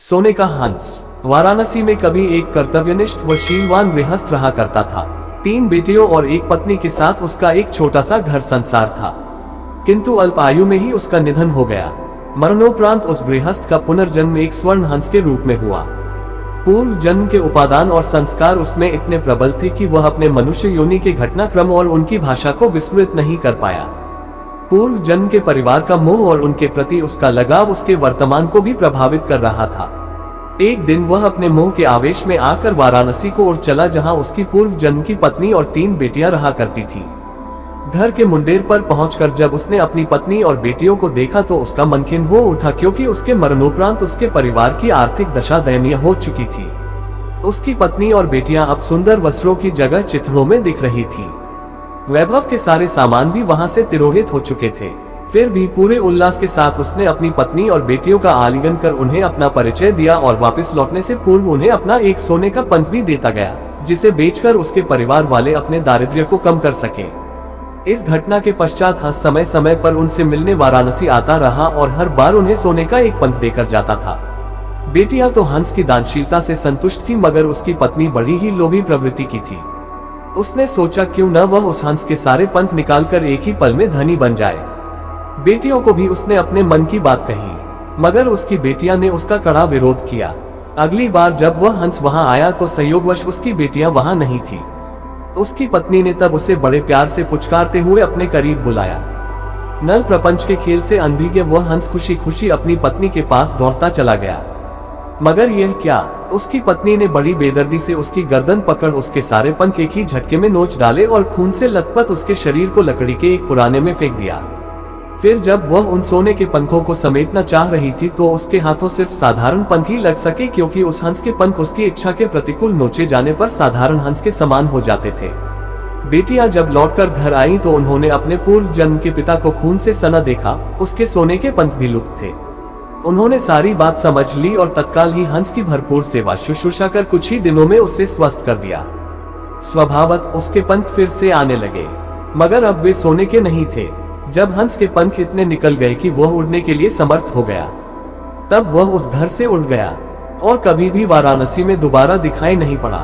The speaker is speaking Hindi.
सोने का हंस। वाराणसी में कभी एक कर्तव्यनिष्ठ व शीलवान गृहस्थ रहा करता था। 3 बेटियों और एक पत्नी के साथ उसका एक छोटा सा घर संसार था, किंतु अल्प आयु में ही उसका निधन हो गया। मरणोपरांत उस गृहस्थ का पुनर्जन्म एक स्वर्ण हंस के रूप में हुआ। पूर्व जन्म के उपादान और संस्कार उसमें इतने प्रबल थे कि वह अपने मनुष्य योनि के घटनाक्रम और उनकी भाषा को विस्मृत नहीं कर पाया। पूर्व जन्म के परिवार का मोह और उनके प्रति उसका लगाव उसके वर्तमान को भी प्रभावित कर रहा था। एक दिन वह अपने मोह के आवेश में आकर वाराणसी को ओर चला, जहां उसकी पूर्व जन्म की पत्नी और 3 बेटियां रहा करती थी। घर के मुंडेर पर पहुंचकर जब उसने अपनी पत्नी और बेटियों को देखा तो उसका मन खिन्न हो उठा, क्योंकि उसके मरणोपरांत उसके परिवार की आर्थिक दशा दयनीय हो चुकी थी। उसकी पत्नी और बेटियां अब सुंदर वस्त्रों की जगह चिथड़ों में दिख रही थी। वैभव के सारे सामान भी वहां से तिरोहित हो चुके थे। फिर भी पूरे उल्लास के साथ उसने अपनी पत्नी और बेटियों का आलिंगन कर उन्हें अपना परिचय दिया और वापस लौटने से पूर्व उन्हें अपना एक सोने का पंख भी देता गया, जिसे बेचकर उसके परिवार वाले अपने दारिद्र्य को कम कर सके। इस घटना के पश्चात हंस समय समय पर उनसे मिलने वाराणसी आता रहा और हर बार उन्हें सोने का एक पंख देकर जाता था। बेटियां तो हंस की दानशीलता से संतुष्ट थी, मगर उसकी पत्नी बड़ी ही लोभी प्रवृत्ति की थी। उसने सोचा क्यों न वह उस हंस के सारे पंख निकालकर एक ही पल में धनी बन जाए। बेटियों को भी उसने अपने मन की बात कही, मगर उसकी बेटियां ने उसका कड़ा विरोध किया। अगली बार जब वह हंस वहां आया तो संयोगवश उसकी बेटियां वहां नहीं थी। उसकी पत्नी ने तब उसे बड़े प्यार से पुचकारते हुए अपने करीब बुलाया। नल प्रपंच के खेल से अनभिज्ञ वह हंस खुशी खुशी अपनी पत्नी के पास दौड़ता चला गया, मगर यह क्या, उसकी पत्नी ने बड़ी बेदर्दी से उसकी गर्दन पकड़ उसके सारे पंख एक ही झटके में नोच डाले और खून से लथपथ उसके शरीर को लकड़ी के एक पुराने में फेंक दिया। फिर जब वह उन सोने के पंखों को समेटना चाह रही थी तो उसके हाथों सिर्फ साधारण पंख ही लग सके, क्योंकि उस हंस के पंख उसकी इच्छा के प्रतिकूल नोचे जाने पर साधारण हंस के समान हो जाते थे। बेटियां जब लौटकर घर आईं तो उन्होंने अपने पूर्व जन्म के पिता को खून से सना देखा। उसके सोने के पंख भी लुप्त थे। उन्होंने सारी बात समझ ली और तत्काल ही हंस की भरपूर सेवा शुश्रूषा कर कुछ ही दिनों में उसे स्वस्थ कर दिया। स्वभावत उसके पंख फिर से आने लगे, मगर अब वे सोने के नहीं थे। जब हंस के पंख इतने निकल गए कि वह उड़ने के लिए समर्थ हो गया, तब वह उस घर से उड़ गया और कभी भी वाराणसी में दोबारा दिखाई नहीं पड़ा।